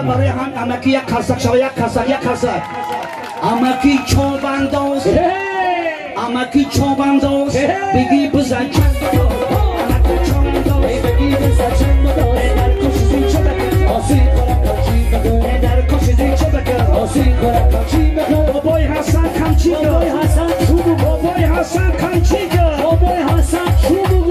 برای هم امکی یک خرسک شوه یک خرسک امکی چوبنداز امکی چوبنداز بگی بزن چند امکی چوبنداز بگی بزن چند در کشیزی چه بکن آسین کنم کمچی بکن در کشیزی چه بکن آسین کنم کمچی بکن بابای حسن کمچی کن بابای حسن چو بگو بابای حسن کمچی کن بابای حسن چو بگو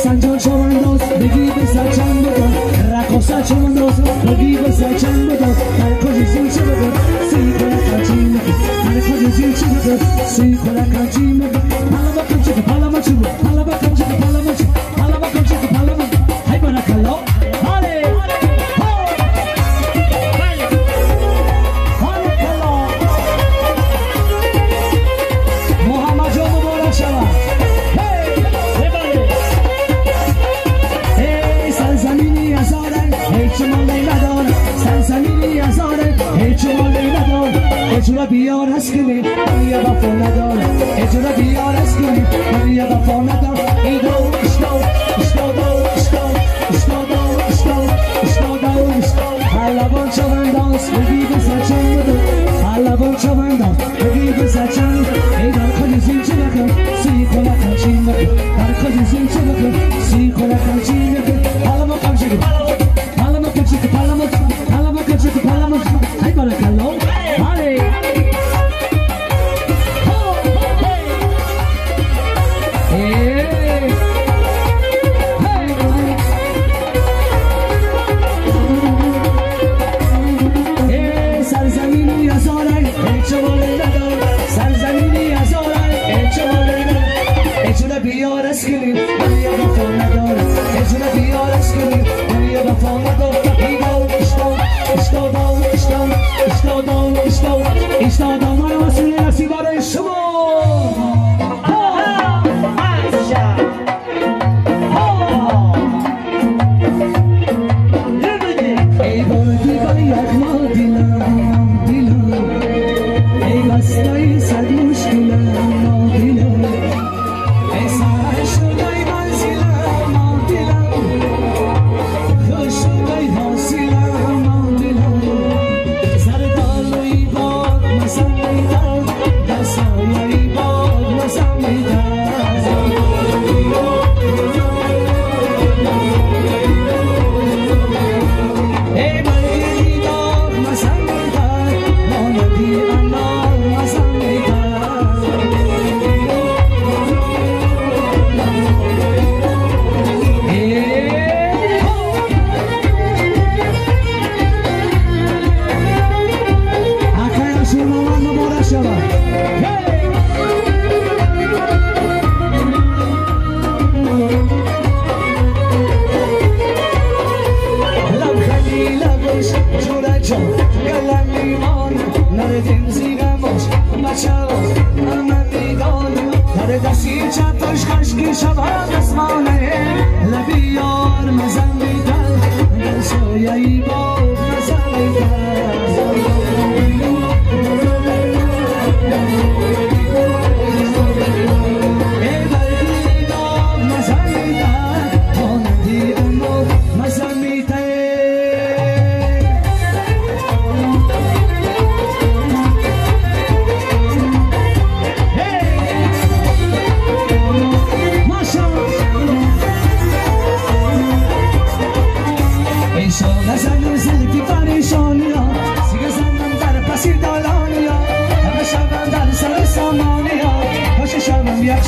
حسن جان چوبنداز بگی بزن چند بدن رقاصه چوبنداز بگی بزن چند بدن در کجی زین چه بدن سی کنه کمچی مکن در کجی زین چه بدن سی کنه کمچی مکن پالا با کمچی که پالا ما چوبو پالا با کمچی که پالا ما چوبو پالا با کمچی که پالا ما های بارکالله اجرا بیار از کنی دنیا وفا نداره اجرا بیار از کنی دنیا وفا نداره ایدو اشتو حلوان چوبنداز بگی بزن چند بدن حلوان چوبنداز بگی بزن چند ای در کجی زین چه بکن سی کنه کمچی مکن در کجی زین چه بکن سی کنه کمچی مکن حلوان کمچی که حلوان کمچی که حلوان کمچی که های بارکالله بیار از کنی دنیا وفا نداره اجرا بیار از کنی دنیا وفا نداره اشتادا من وسیله نصیب برای شما ای بودی با یک ما دیلم ای بستای صد مشکلم دیلم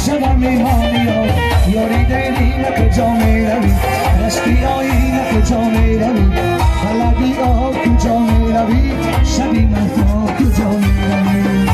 شبم میمانی ها یاری دیلی کجا میروی رشتی آیی کجا میروی بلدی آه کجا میروی شبی مهتا کجا میروی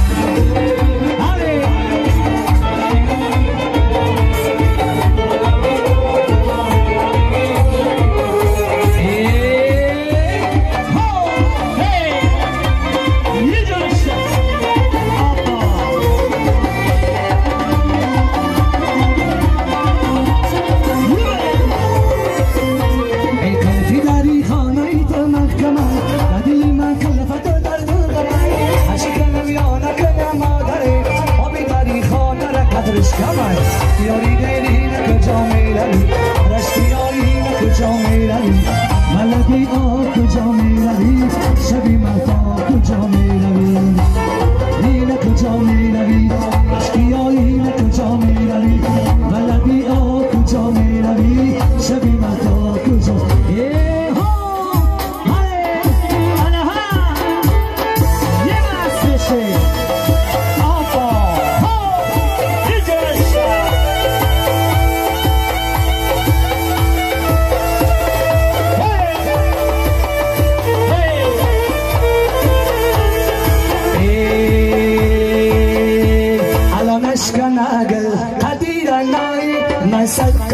شبی من تا کجاست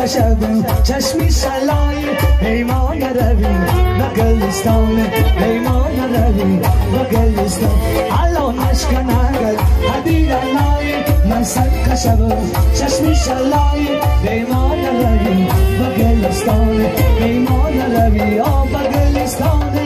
شبن چشمی شلای پیمان روی و گلستان پیمان روی و گلستان الان اشکن اگل حدیر نای من صدق شبن چشمی شلای پیمان روی و گلستان پیمان روی و گلستان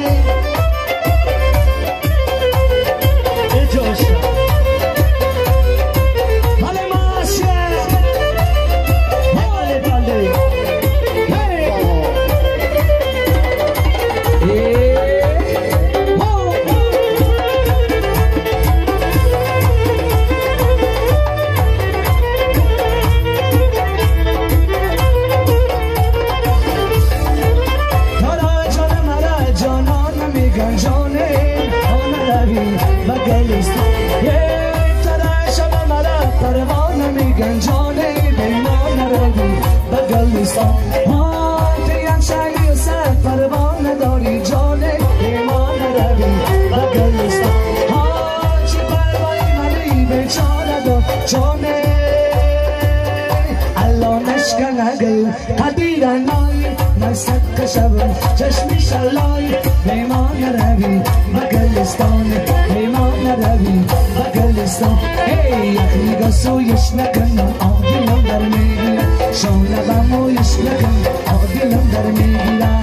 چشمی شلای پیمان روی و گلستان پیمان روی و گلستان ای یخی گسویش نکن آدلم در میگیرم شانه غمویش نکن آدلم در میگیرم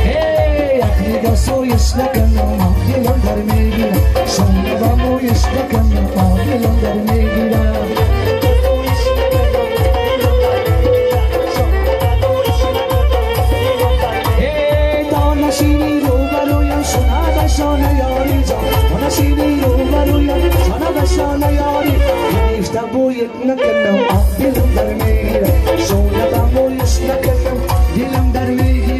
ای یخی گسویش نکن آدلم در میگیرم شانه غمویش نکن آدلم در میگیرم شانه یاری جان نشینی رو برویم شانه یاری نیفته بویت نکنم دلم در میگیرم شانه بمویش نکنم دلم در میگیرم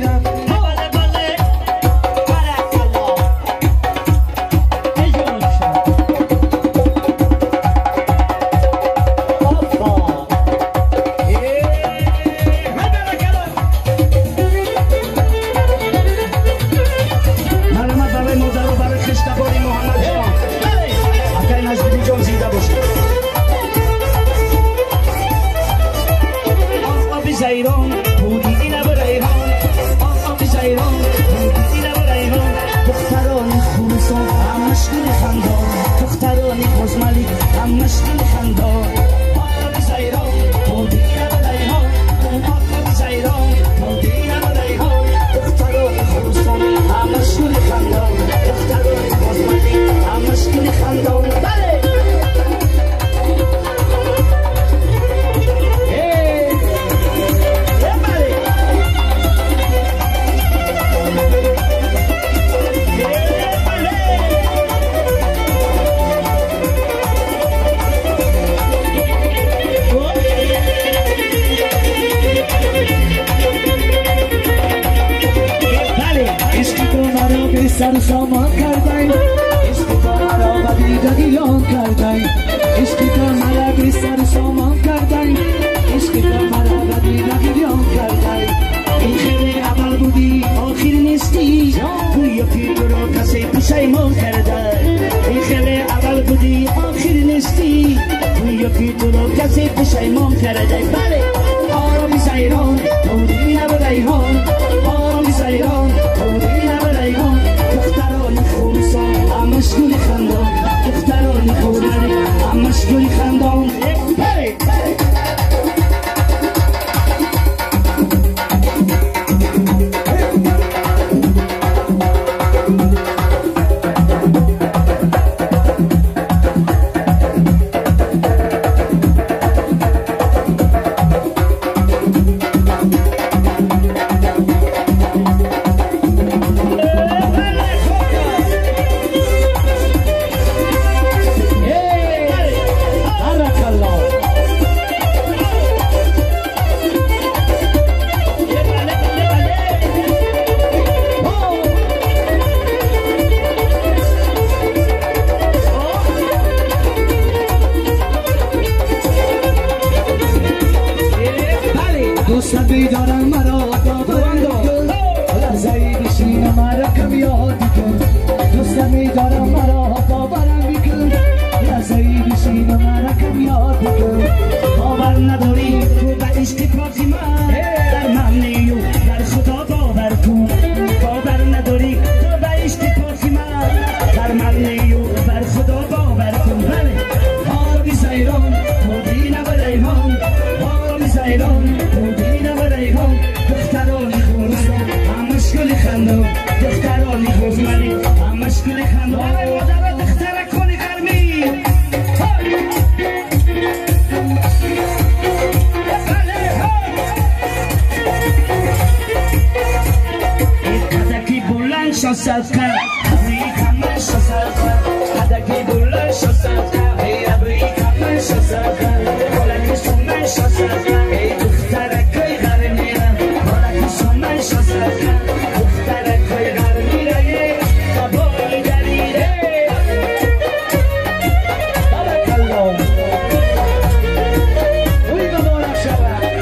سر سامان کردن عشق تو مرا بدیدگیان کردن عشق تو مرا بی سر سامان کردن عشق تو مرا بدیدگیان کردن این خیلی اول بودی آخر نیستی تو یکی تو رو کسی پشیمان کرده این خیلی اول بودی آخر نیستی تو یکی تو رو کسی پشیمان کرده بله آرامی زیران تو دیگه نبود ایهان آرامی زیران تو دیگه نبود ایهان دختران خونسان مشغول خندان دختران خونری مشغول خندان ای دارم مرا باورم کن لحظه ای بشین مرا کم یاد کن دوستم ای دارم مرا باورم کن لحظه ای بشین مرا کم یاد کن باور نداری تو به عشق پاکی من در من نیو در خدا باور کن باور نداری تو به عشق پاکی من در من نیو بر خدا باور کن آبی زیران مدینه و ریحان آبی زیران مدینه و ریحان دخترانی خوزم همش گل خندم دخترانی خوزمانی همش گل خندم مادر دختر کنی گرمی شاسالکا امریکا من شاسالکا هدکی بولا شاسالکا ای امریکا من شاسالکا کلکشون من شاسالکا ای دخترکای غرمیرم کلکشون من شاسالکا دخترکای غرمیره کبایی دریره بارکالله اوی مبارک شود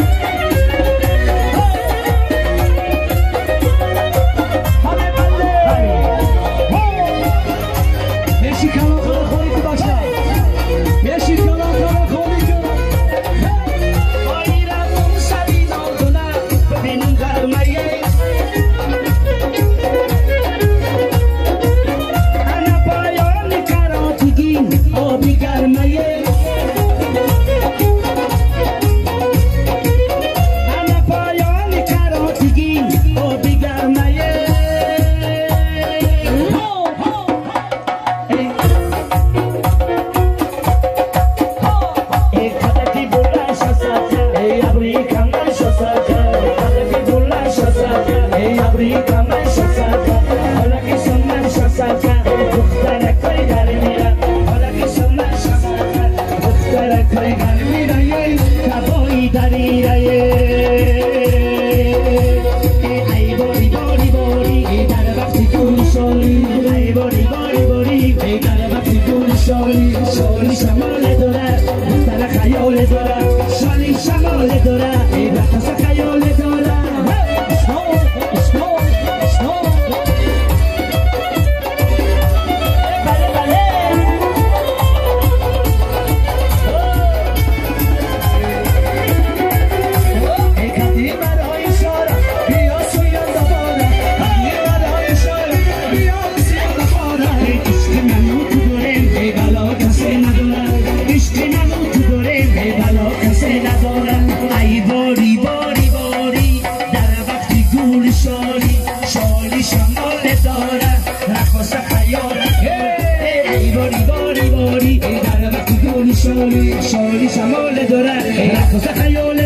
شالی شمال داره ای رقص خیال